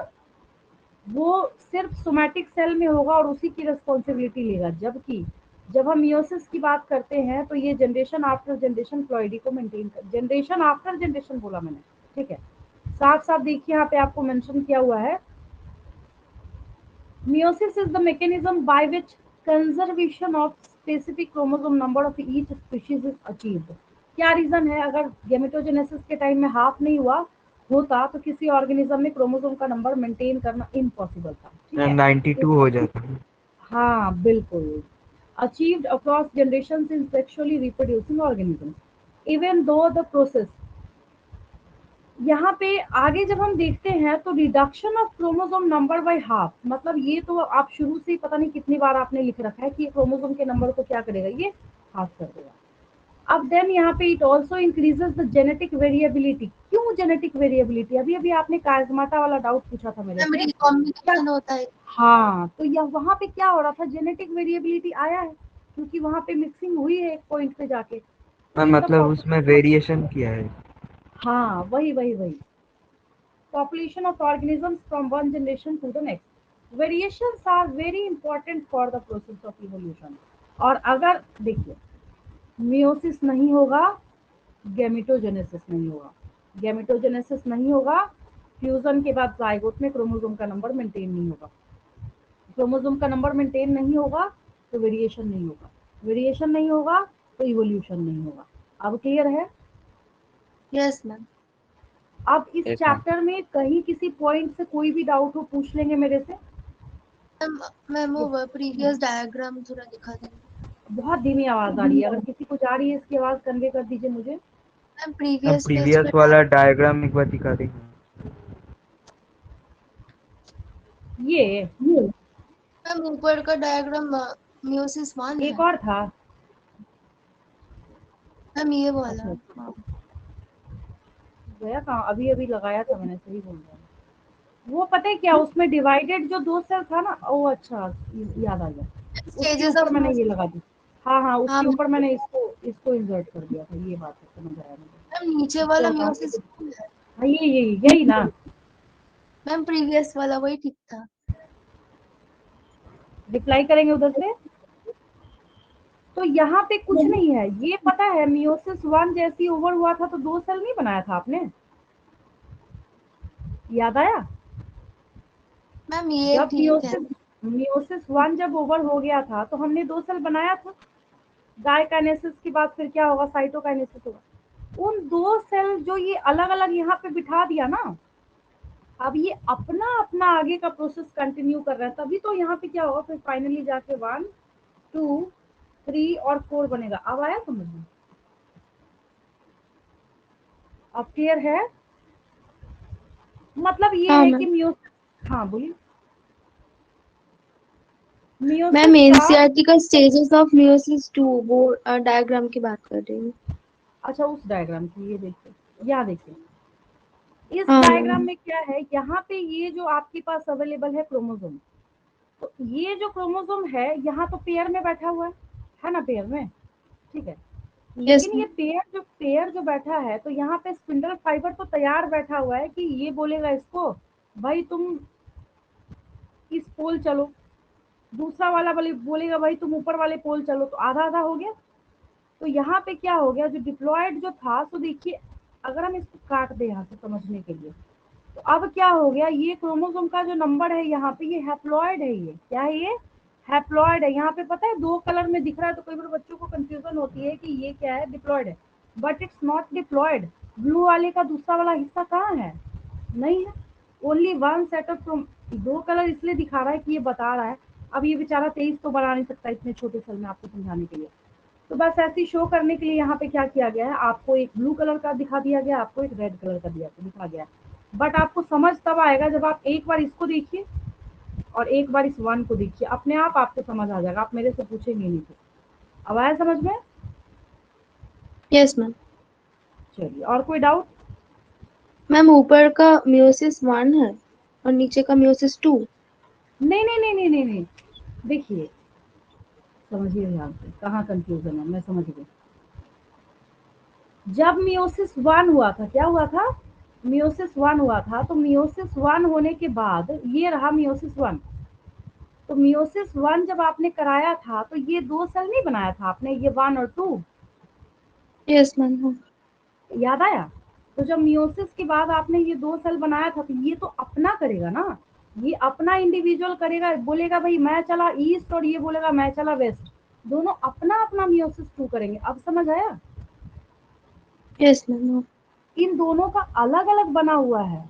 वो सिर्फ सोमैटिक सेल में होगा और उसी की रिस्पॉन्सिबिलिटी लेगा। जबकि जब हम मियोसिस की बात करते हैं तो ये जनरेशन आफ्टर जनरेशन फ्लूइडी को मेंटेन कर, जनरेशन आफ्टर जनरेशन बोला मैंने, ठीक है। साफ साफ देखिए यहाँ पे आपको मेंशन किया हुआ है, meiosis is the mechanism by which conservation of specific chromosome number of each species is achieved। क्या रीजन है? अगर गेमेटोजेनेसिस के टाइम में हाफ नहीं हुआ होता तो किसी ऑर्गेनिज्म में क्रोमोसोम का नंबर मेंटेन करना इम्पॉसिबल था, ठीक है। 92 हो जाता है। हाँ बिल्कुल। achieved across generations in sexually reproducing organisms even though the process। यहाँ पे आगे जब हम देखते हैं तो reduction of chromosome number by half, मतलब ये तो आप शुरू से ही पता नहीं कितनी बार आपने लिख रखा है कि क्रोमोसोम के नंबर को क्या करेगा? ये हाफ कर देगा। अब देन यहाँ पे it also increases the genetic variability. क्यों जेनेटिक वेरिएबिलिटी? अभी अभी आपने काजमाटा वाला डाउट पूछा था मेरे मैम से। रिकॉम्बिनेशन होता है। हाँ, तो यह वहां पे क्या हो रहा था? जेनेटिक वेरिएबिलिटी आया है क्योंकि वहां पे मिक्सिंग हुई है एक पॉइंट पे जाके। तो इन द मतलब उसमें वेरिएशन किया है। हाँ वही वही वही population of organisms from one generation to the next। Variations are very important for the process of evolution। और अगर देखिए मियोसिस नहीं होगा, गैमेटोजेनेसिस नहीं होगा, गैमेटोजेनेसिस नहीं होगा, फ्यूजन के बाद जाइगोट में क्रोमोसोम का नंबर मेंटेन नहीं होगा, क्रोमोसोम का नंबर मेंटेन नहीं होगा तो वेरिएशन नहीं होगा, वेरिएशन नहीं होगा तो इवोल्यूशन नहीं होगा। अब क्लियर है? Yes ma'am. अब इस Yes, ma'am. चैप्टर में कहीं किसी पॉइंट से कोई भी डाउट हो पूछ लेंगे मेरे से। मैम वो प्रीवियस डायग्राम थोड़ा दिखा देंगे। बहुत धीमी आवाज आ रही है, अगर किसी को जा रही है इसकी आवाज कन्वे कर दीजिए मुझे। मैम अब प्रीवियस पेज प्रीवियस पे वाला डायग्राम एक बार दिखा देंगे। ये मैम ऊपर का डायग्राम मियोसिस 1 है एक और था। मैम, ये वाला। अच्छा हाँ। गया कहाँ? अभी अभी लगाया था मैंने, सही बोल रहा हूँ। वो पता है क्या, उसमें डिवाइडेड जो दो सेल था ना, ओ अच्छा याद आ गया। उसके स्टेजेस ऊपर ऑफ मैंने ये मियोसिस। लगा दी। हाँ हाँ, हाँ उसके ऊपर मैम। मैंने इसको इसको इंसर्ट कर दिया था। ये बात है, समझ आया मुझे। मैम नीचे इसको वाला हटाऊंगी मियोसिस तो 2 है। हाँ, ये यही ना। मैम प्रीवियस वाला वही ठीक था। रिप्लाई करेंगे उधर से। तो यहाँ पे कुछ नहीं है, ये पता है मियोसिस 1 जैसी ओवर हुआ था तो दो सेल नहीं बनाया था आपने? याद आया? मैम ये जब ठीक है। मियोसिस मियोसिस 1 जब ओवर हो गया था तो हमने दो सेल बनाया था। डायकाइनेसिस के बाद फिर क्या होगा? साइटोकाइनेसिस होगा। उन दो सेल जो ये अलग अलग यहाँ पे बिठा दिया ना, अब ये अपना अपना आगे का प्रोसेस कंटिन्यू कर रहा है, तभी तो यहाँ पे क्या होगा फिर फाइनली जाके 1 2 3 और 4 बनेगा। अब आया समझ में? अब क्लियर है? मतलब ये हाँ है कि मैम। मियोसिस, हाँ बोलिए। मैम मियोसिस का एनसीईआरटी का स्टेजेस ऑफ मियोसिस 2 वो डायग्राम की बात कर रही हूँ। अच्छा, उस डायग्राम की ये देखिए, यहाँ देखिए इस हाँ डायग्राम मैम। में क्या है, यहाँ पे ये जो आपके पास अवेलेबल है क्रोमोसोम, तो ये जो क्रोमोसोम है यहाँ तो पेयर में बैठा हुआ है ना, पेयर में, ठीक है। यस लेकिन ये मैम। पेयर जो बैठा है तो यहाँ पे स्पिंडल फाइबर तो तैयार बैठा हुआ है कि ये बोलेगा इसको भाई तुम इस पोल चलो, दूसरा वाला बोलेगा भाई तुम ऊपर वाले पोल चलो, तो आधा आधा हो गया। तो यहाँ पे क्या हो गया, जो डिप्लॉयड जो था, तो देखिए अगर हम इसको काट दें यहाँ से समझने के लिए, तो अब क्या हो गया, ये क्रोमोसोम का जो नंबर है यहाँ पे ये हैप्लॉयड है। ये क्या है? ये हैप्लॉयड है। यहाँ पे पता है दो कलर में दिख रहा है तो कई बार बच्चों को कंफ्यूजन होती है कि ये क्या है, डिप्लॉयड है, but it's not diploid. Blue वाले का दूसरा वाला हिस्सा कहाँ है? नहीं है। ओनली वन सेट फ्रॉम, दो कलर इसलिए दिखा रहा है कि ये बता रहा है। अब ये बेचारा 23 तो बना नहीं सकता इतने छोटे सेल में आपको समझाने के लिए, तो बस ऐसे ही शो करने के लिए यहाँ पे क्या किया गया है, आपको एक ब्लू कलर का दिखा दिया गया, आपको एक रेड कलर का दिखा गया। बट आपको समझ तब आएगा जब आप एक बार इसको देखिए और एक बार इस वन को देखिए, अपने आप आपको समझ आ जाएगा, आप मेरे से पूछेंगे नहीं तो। अब आया समझ में? Yes ma'am. चलिए, और कोई डाउट? मैम ऊपर का मियोसिस 1 है और नीचे का मियोसिस 2। नहीं नहीं नहीं नहीं नहीं नहीं, देखिए समझिए ध्यान से, कहाँ कंफ्यूजन है, मैं समझ गई। जब मियोसिस 1 हुआ था, क्या हुआ था? मियोसिस 1 हुआ था, तो मियोसिस 1 होने के बाद ये रहा मियोसिस 1। तो मियोसिस 1 जब आपने कराया था तो ये 2 सेल नहीं बनाया था आपने, ये 1 और 2, यस मैम। याद आया? तो जब मियोसिस के बाद आपने ये 2 सेल बनाया था तो ये तो अपना करेगा ना, ये अपना इंडिविजुअल करेगा, बोलेगा भाई मैं चला ईस्ट और ये बोलेगा मैं चला वेस्ट, दोनों अपना अपना मियोसिस 2 करेंगे। अब समझ आया? Yes ma'am. इन दोनों का अलग अलग बना हुआ है,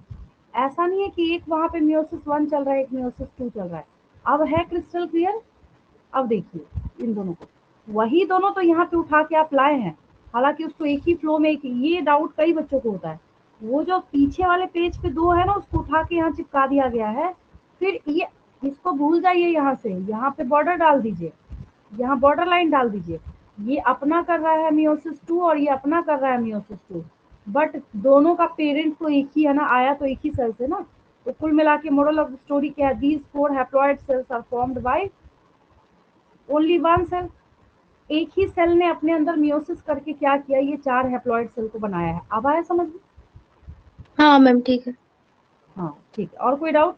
ऐसा नहीं है कि एक वहां पे मियोसिस 1 चल रहा है, एक मियोसिस 2 चल रहा है। अब है क्रिस्टल क्लियर? अब देखिए इन दोनों को, वही दोनों तो यहाँ पे उठा के आप लाए हैं, हालांकि उसको एक ही फ्लो में, एक ये डाउट कई बच्चों को होता है, वो जो पीछे वाले पेज पे 2 है ना उसको उठा के यहाँ चिपका दिया गया है, फिर ये इसको भूल जाइए, यहाँ से यहाँ पे बॉर्डर डाल दीजिए, यहाँ बॉर्डर लाइन डाल दीजिए, ये अपना कर रहा है मियोसिस 2 और ये अपना कर रहा है मियोसिस 2, बट दोनों का पेरेंट तो एक ही है ना, आया तो एक ही सेल से ना। तो कुल मिला के मोरल ऑफ द स्टोरी क्या है? These 4 haploid cells are formed by only one cell. एक ही सेल ने अपने अंदर मियोसिस करके क्या किया, ये 4 हैप्लॉइड सेल को बनाया है। अब आया समझ में? हाँ मैम ठीक है। हाँ ठीक है, और कोई डाउट?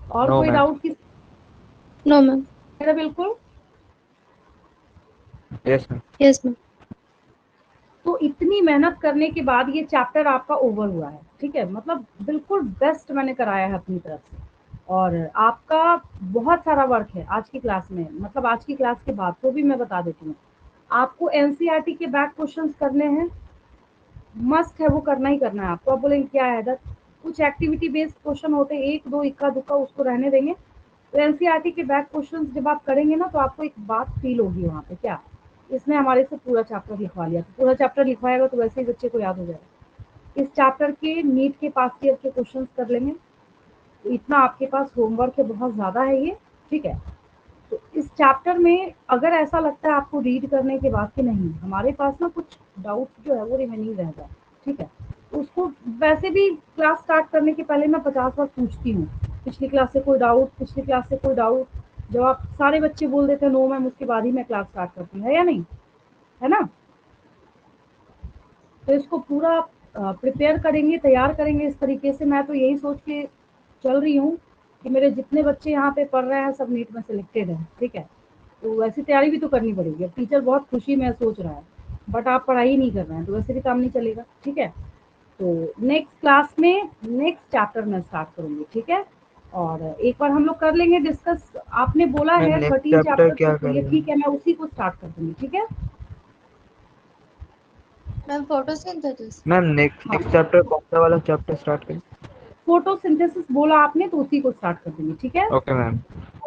और नो कोई मैम। डाउट? किस नो मैम। मेरा बिल्कुल। Yes ma'am. Yes ma'am. तो इतनी मेहनत करने के बाद ये चैप्टर आपका ओवर हुआ है, ठीक है, मतलब बिल्कुल बेस्ट मैंने कराया है अपनी तरफ से। और आपका बहुत सारा वर्क है आज की क्लास में, मतलब आज की क्लास के बाद तो भी मैं बता देती हूँ, आपको एनसीईआरटी के बैक क्वेश्चंस करने हैं, मस्ट है, वो करना ही करना है आपको। आप बोलेंगे क्या है इधर, कुछ एक्टिविटी बेस्ड क्वेश्चन होते हैं, एक दो इक्का दुक्का उसको रहने देंगे। तो एनसीईआरटी के बैक क्वेश्चंस जब आप करेंगे ना तो आपको एक बात फील होगी वहाँ पे, क्या इसने हमारे से पूरा चैप्टर लिखवा लिया, तो पूरा चैप्टर लिखवाएगा तो वैसे ही बच्चे को याद हो जाएगा। इस चैप्टर के नीट के पास्ट ईयर के क्वेश्चंस कर लेंगे, तो इतना आपके पास होमवर्क है, बहुत ज़्यादा है ये, ठीक है। तो इस चैप्टर में अगर ऐसा लगता है आपको रीड करने के बाद कि नहीं हमारे पास ना कुछ डाउट जो है वो रिमेनिंग रह जाए, ठीक है, तो उसको वैसे भी क्लास स्टार्ट करने के पहले मैं 50 बार पूछती हूँ, पिछली क्लास से कोई डाउट, पिछली क्लास से कोई डाउट, जब आप सारे बच्चे बोल देते हैं नो मैम, उसके बाद ही मैं क्लास स्टार्ट करती हूँ, है या नहीं, है ना? तो इसको पूरा प्रिपेयर करेंगे, तैयार करेंगे इस तरीके से। मैं तो यही सोच के चल रही हूँ कि मेरे जितने बच्चे यहाँ पे पढ़ रहे हैं सब नीट में सिलेक्टेड हैं, ठीक है, तो वैसी तैयारी भी तो करनी पड़ेगी। अब टीचर बहुत खुशी में सोच रहा है, बट आप पढ़ाई नहीं कर रहे हैं तो वैसे भी काम नहीं चलेगा, ठीक है। तो नेक्स्ट क्लास में नेक्स्ट चैप्टर में स्टार्ट करूँगी, ठीक है। और एक बार हम लोग कर लेंगे डिस्कस, आपने बोला मैम है नेक्स्ट 13 चैप्टर चैप्टर क्या तो ये करेंगे? ठीक है, मैं उसी को स्टार्ट कर दूँगी, ठीक है। Ma'am photosynthesis. मैम नेक्स्ट हाँ, नेक्स्ट चैप्टर कौन सा वाला चैप्टर स्टार्ट करें? फोटोसिंथेसिस बोला आपने तो उसी को स्टार्ट कर देंगे, ठीक है। Okay ma'am.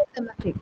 Okay ma'am. ठीक।